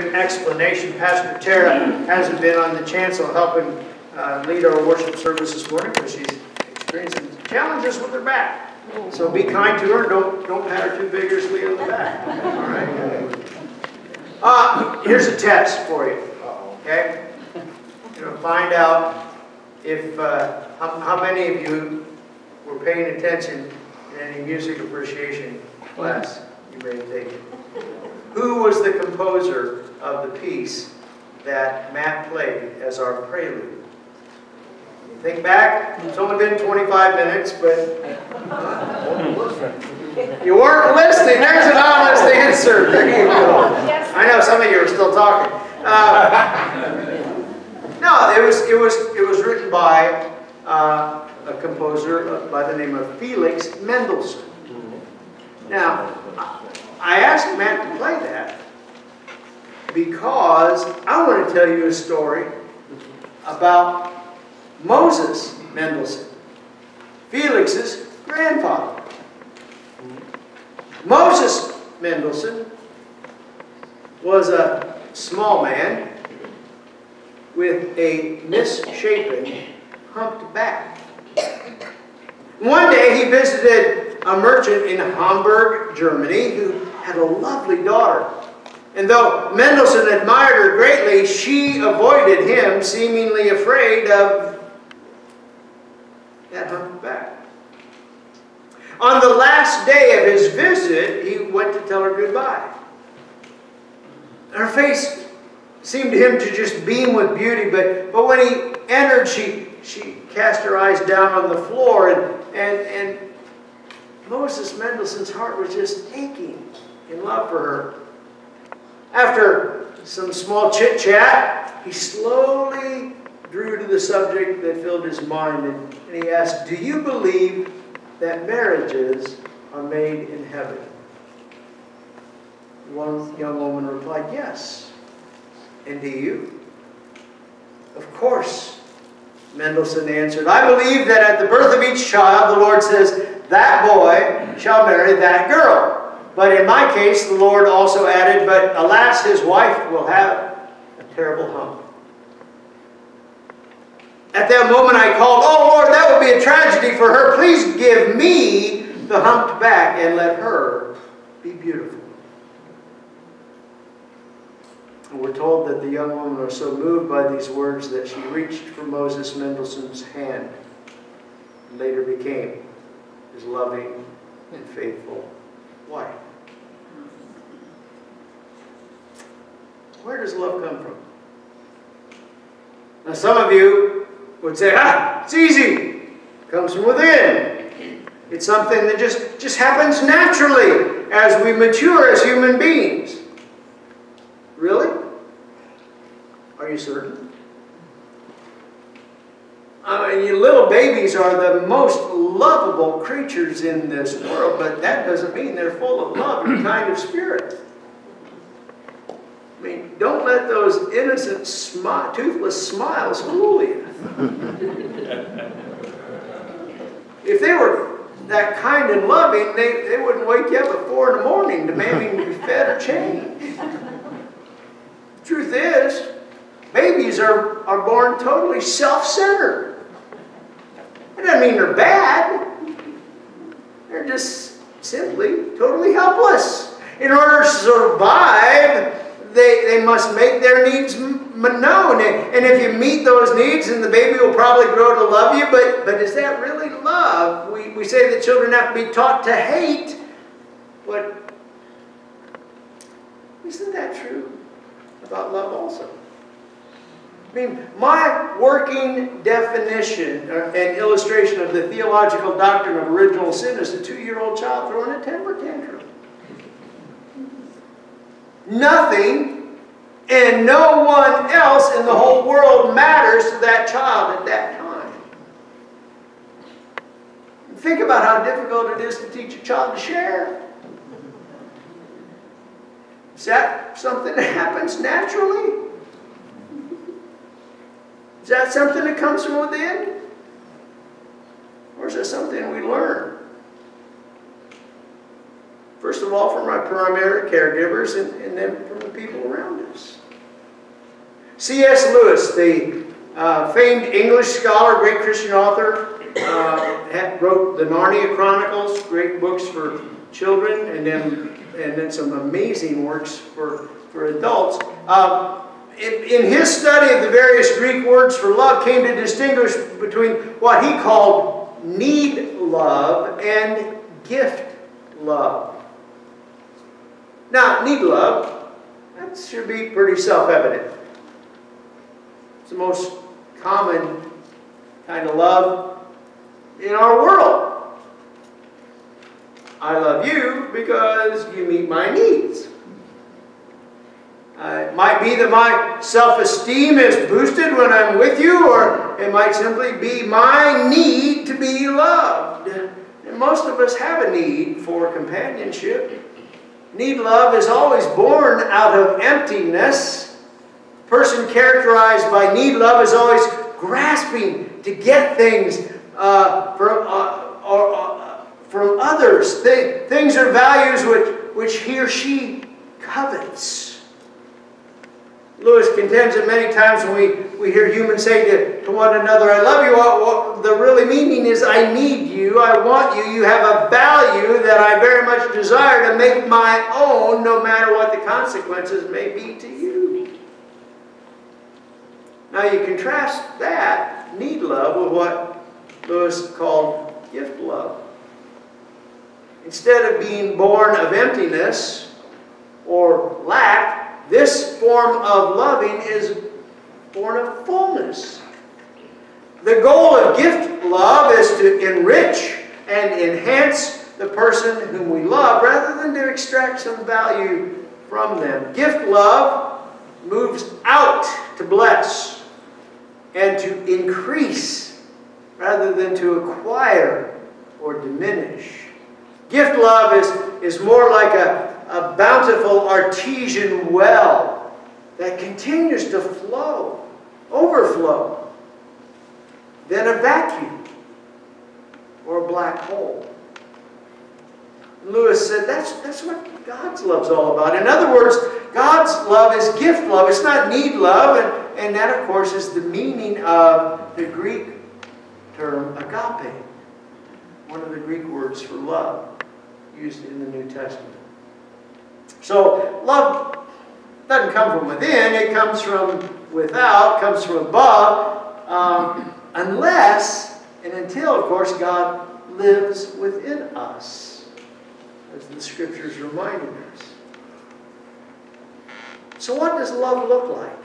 Explanation. Pastor Tara hasn't been on the chancel helping lead our worship service this morning because she's experiencing challenges with her back. So be kind to her. Don't pat her too vigorously on the back. All right. Here's a test for you. Okay. You're gonna find out if how many of you were paying attention in any music appreciation class you may have taken. Who was the composer of the piece that Matt played as our prelude? Think back. It's only been 25 minutes, but you weren't listening. There's an honest answer. There you go. I know some of you are still talking. No, it was written by a composer by the name of Felix Mendelssohn. Now, I asked Matt to play that because I want to tell you a story about Moses Mendelssohn, Felix's grandfather. Moses Mendelssohn was a small man with a misshapen, humped back. One day he visited a merchant in Hamburg, Germany, who had a lovely daughter. And though Mendelssohn admired her greatly, she avoided him, seemingly afraid of that humped back. On the last day of his visit, he went to tell her goodbye. Her face seemed to him to just beam with beauty, but when he entered, she cast her eyes down on the floor, and Moses Mendelssohn's heart was just aching in love for her. After some small chit-chat, he slowly drew to the subject that filled his mind, and he asked, "Do you believe that marriages are made in heaven?" One young woman replied, "Yes." "And do you?" "Of course," Mendelssohn answered. "I believe that at the birth of each child, the Lord says, 'That boy shall marry that girl.' But in my case, the Lord also added, 'But alas, his wife will have a terrible hump.'" At that moment I called, "Oh Lord, that would be a tragedy for her. Please give me the humped back and let her be beautiful." And we're told that the young woman was so moved by these words that she reached for Moses Mendelssohn's hand and later became his loving and faithful wife. Where does love come from? Now some of you would say, it's easy. It comes from within. It's something that just happens naturally as we mature as human beings. Really? Are you certain? I mean, little babies are the most lovable creatures in this world, but that doesn't mean they're full of love and kind of spirit. I mean, don't let those innocent, toothless smiles fool you. If they were that kind and loving, they wouldn't wake you up at 4 in the morning demanding to be fed or changed. The truth is, babies are born totally self-centered. It doesn't mean they're bad. They're just simply totally helpless. In order to survive, they must make their needs known. And if you meet those needs, then the baby will probably grow to love you. But is that really love? We say that children have to be taught to hate. But isn't that true about love also? I mean, my working definition and illustration of the theological doctrine of original sin is a 2-year-old child throwing a temper tantrum. Nothing and no one else in the whole world matters to that child at that time. Think about how difficult it is to teach a child to share. Is that something that happens naturally? Is that something that comes from within? Or is that something we learn? First of all, from our primary caregivers and then from the people around us. C.S. Lewis, the famed English scholar, great Christian author, wrote the Narnia Chronicles, great books for children, and then some amazing works for adults. In his study of the various Greek words for love, came to distinguish between what he called need love and gift love. Now, need love, that should be pretty self-evident. It's the most common kind of love in our world. I love you because you meet my needs. It might be that my self-esteem is boosted when I'm with you, or it might simply be my need to be loved. And most of us have a need for companionship. Need love is always born out of emptiness. A person characterized by need love is always grasping to get things from others, things or values which he or she covets. Lewis contends that many times when we hear humans say to one another, I love you, what the really meaning is I need you, I want you, you have a value that I very much desire to make my own, no matter what the consequences may be to you. Now you contrast that, need love, with what Lewis called gift love. Instead of being born of emptiness or lack, this form of loving is born of fullness. The goal of gift love is to enrich and enhance the person whom we love rather than to extract some value from them. Gift love moves out to bless and to increase rather than to acquire or diminish. Gift love is more like a bountiful artesian well that continues to flow, overflow, than a vacuum or a black hole. Lewis said that's what God's love's all about. In other words, God's love is gift love. It's not need love, and that, of course, is the meaning of the Greek term agape, one of the Greek words for love used in the New Testament. So, love doesn't come from within, it comes from without, comes from above, unless and until, of course, God lives within us, as the Scriptures reminded us. So what does love look like?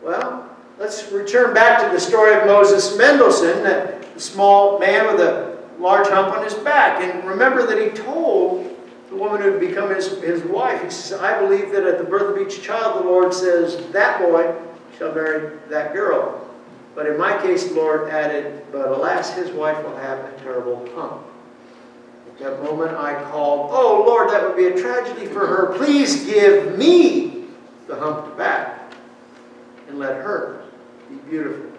Well, let's return back to the story of Moses Mendelssohn, the small man with a large hump on his back. And remember that he told the woman who had become his wife, he says, I believe that at the birth of each child, the Lord says, that boy shall marry that girl. But in my case, the Lord added, but alas, his wife will have a terrible hump. At that moment, I called, oh, Lord, that would be a tragedy for her. Please give me the humped back and let her be beautiful.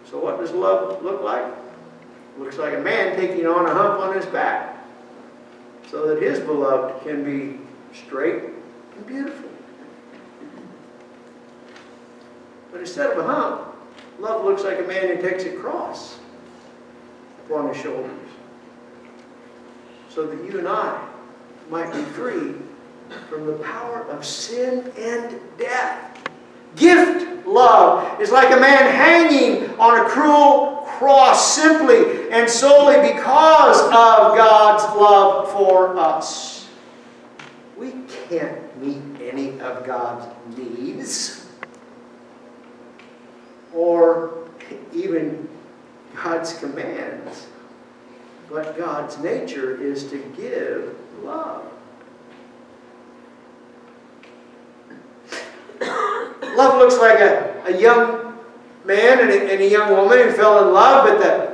So what does love look like? It looks like a man taking on a hump on his back so that his beloved can be straight and beautiful. But instead of a hump, love looks like a man who takes a cross upon his shoulders so that you and I might be free from the power of sin and death. Gift love is like a man hanging on a cruel cross simply and solely because of God's love for us. We can't meet any of God's needs or even God's commands, but God's nature is to give love. Love looks like a young man and a young woman who fell in love,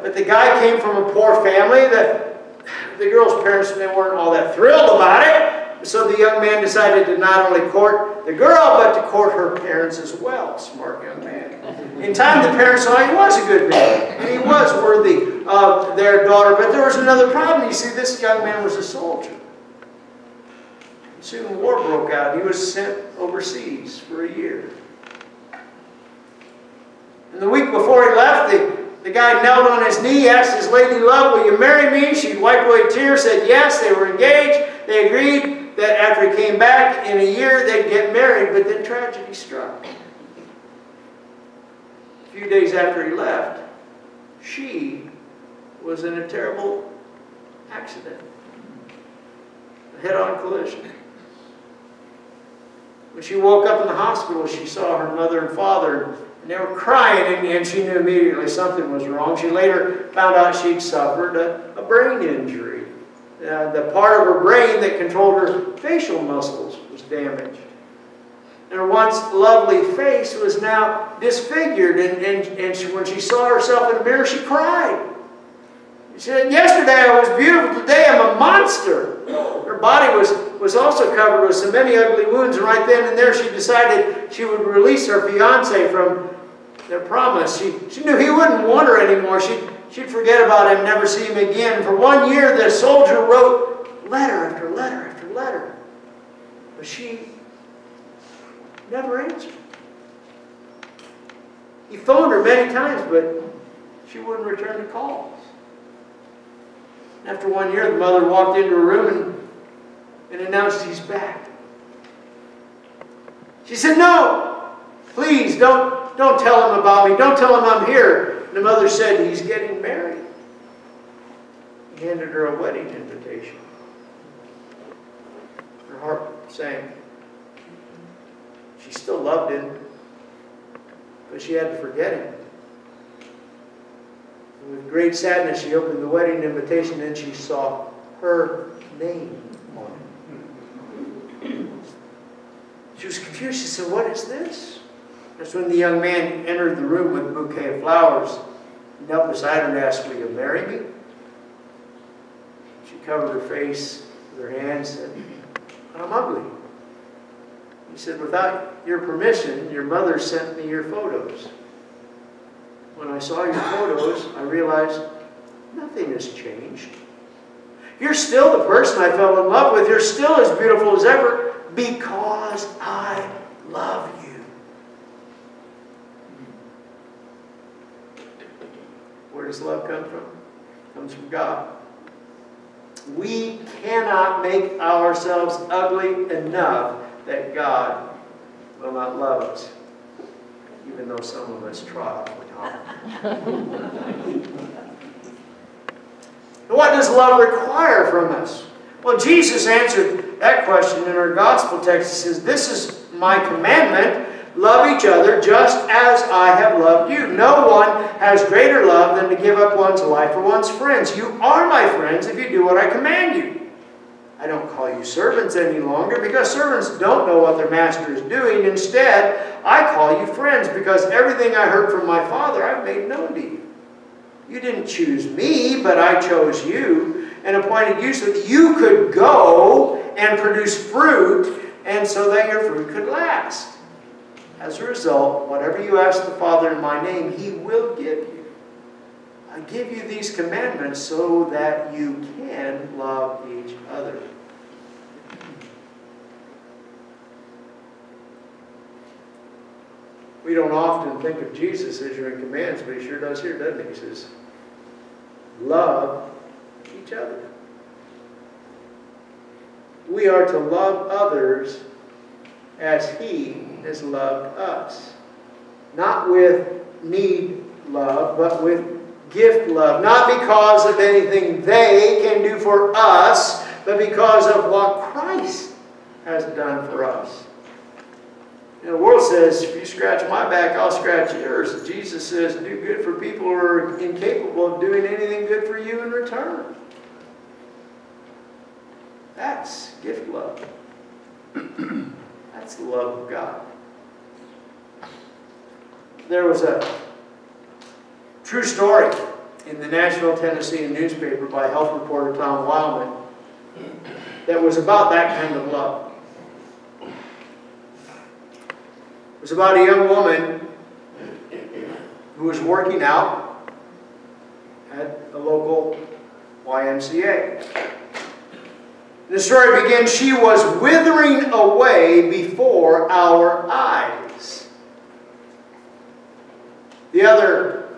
but the guy came from a poor family. The girl's parents, they weren't all that thrilled about it. So the young man decided to not only court the girl, but to court her parents as well. Smart young man. In time, the parents saw he was a good man, and he was worthy of their daughter. But there was another problem. You see, this young man was a soldier. Soon war broke out. He was sent overseas for a year. And the week before he left, the guy knelt on his knee, asked his lady love, "Will you marry me?" She wiped away tears, said yes. They were engaged. They agreed that after he came back in a year, they'd get married. But then tragedy struck. A few days after he left, she was in a terrible accident. A head-on collision. When she woke up in the hospital, she saw her mother and father, and they were crying, and she knew immediately something was wrong. She later found out she'd suffered a brain injury. The part of her brain that controlled her facial muscles was damaged. And her once lovely face was now disfigured, and when she saw herself in the mirror, she cried. She said, "Yesterday I was beautiful, today I'm a monster." Her body was also covered with so many ugly wounds, and right then and there she decided she would release her fiancé from their promise. She knew he wouldn't want her anymore. She'd forget about him, never see him again. For 1 year, the soldier wrote letter after letter after letter. But she never answered. He phoned her many times, but she wouldn't return the calls. After 1 year, the mother walked into her room and announced he's back. She said, "No, please don't tell him about me. Don't tell him I'm here." And the mother said, "He's getting married." He handed her a wedding invitation. Her heart sank. She still loved him, but she had to forget him. And with great sadness, she opened the wedding invitation and she saw her name on it. She was confused. She said, "What is this?" That's when the young man entered the room with a bouquet of flowers. He knelt beside her and asked, "Will you marry me?" She covered her face with her hands and said, "I'm ugly." He said, "Without your permission, your mother sent me your photos. When I saw your photos, I realized nothing has changed. You're still the person I fell in love with. You're still as beautiful as ever because I love you." Where does love come from? It comes from God. We cannot make ourselves ugly enough that God will not love us, even though some of us try. What does love require from us? Well, Jesus answered that question in our gospel text. He says, "This is my commandment, love each other just as I have loved you. No one has greater love than to give up one's life for one's friends. You are my friends if you do what I command you. I don't call you servants any longer because servants don't know what their master is doing. Instead, I call you friends because everything I heard from my Father I've made known to you. You didn't choose me, but I chose you and appointed you so that you could go and produce fruit and so that your fruit could last. As a result, whatever you ask the Father in my name, He will give you. I give you these commandments so that you can love each other." We don't often think of Jesus as issuing commands, but He sure does here, doesn't He? He says, love each other. We are to love others as He has loved us. Not with need love, but with gift love. Not because of anything they can do for us, but because of what Christ has done for us. And the world says, if you scratch my back, I'll scratch yours. Jesus says, do good for people who are incapable of doing anything good for you in return. That's gift love. That's the love of God. There was a true story in the Nashville, Tennessee newspaper by health reporter Tom Wildman. that was about that kind of love. It was about a young woman who was working out at a local YMCA. The story begins, she was withering away before our eyes. The other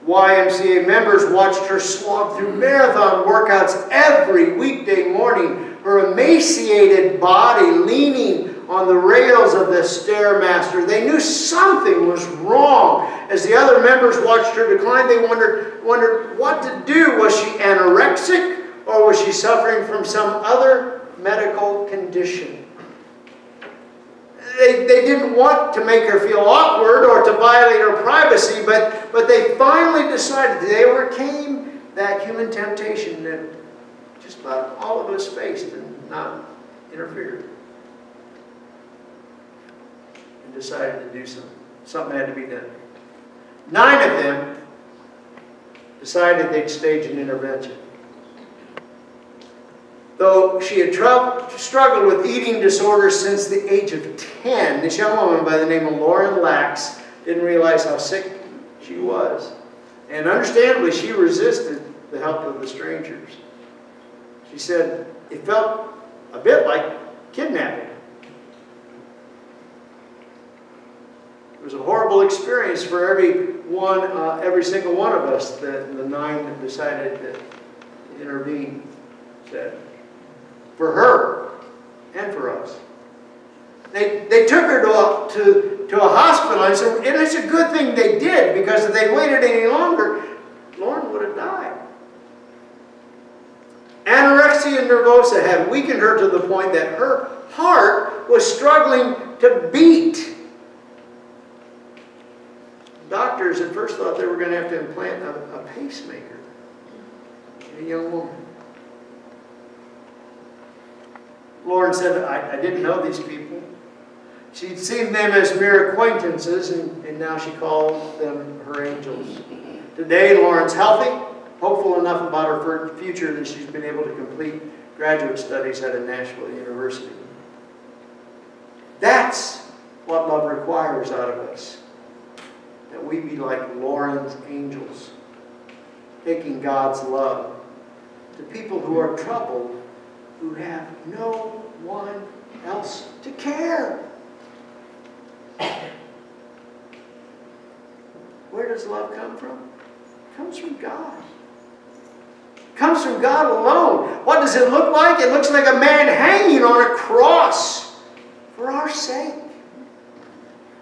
YMCA members watched her slog through marathon workouts every weekday morning, her emaciated body leaning on the rails of the Stairmaster. They knew something was wrong. As the other members watched her decline, they wondered what to do. Was she anorexic, or was she suffering from some other medical condition? They didn't want to make her feel awkward or to violate her privacy, but they finally decided. They overcame that human temptation that just about all of us faced and not interfered. And decided to do something. Something had to be done. 9 of them decided they'd stage an intervention. Though she had struggled with eating disorders since the age of 10, this young woman by the name of Lauren Lax didn't realize how sick she was. And understandably, she resisted the help of the strangers. She said it felt a bit like kidnapping. It was a horrible experience for every single one of us that the 9 that decided to intervene said. For her and for us. They took her to a hospital, and it's a good thing they did, because if they waited any longer, Lauren would have died. Anorexia nervosa had weakened her to the point that her heart was struggling to beat. Doctors at first thought they were going to have to implant a pacemaker in a young woman. Lauren said, I didn't know these people. She'd seen them as mere acquaintances, and now she called them her angels. Today, Lauren's healthy, hopeful enough about her future that she's been able to complete graduate studies at a Nashville university. That's what love requires out of us. That we be like Lauren's angels, taking God's love to people who are troubled, who have no one else to care. Where does love come from? It comes from God. It comes from God alone. What does it look like? It looks like a man hanging on a cross for our sake.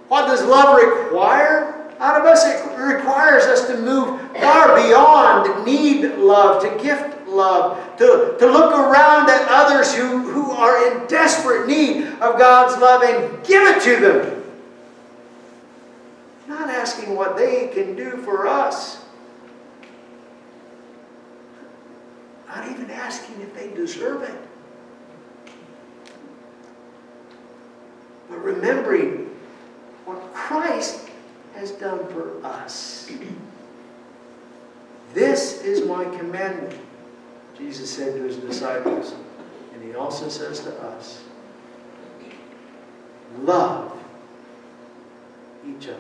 What does love require out of us? It requires us to move far beyond need love, to gift love, to look around at others who are in desperate need of God's love and give it to them. Not asking what they can do for us. Not even asking if they deserve it. But remembering what Christ has done for us. This is my commandment, Jesus said to his disciples, and he also says to us, love each other.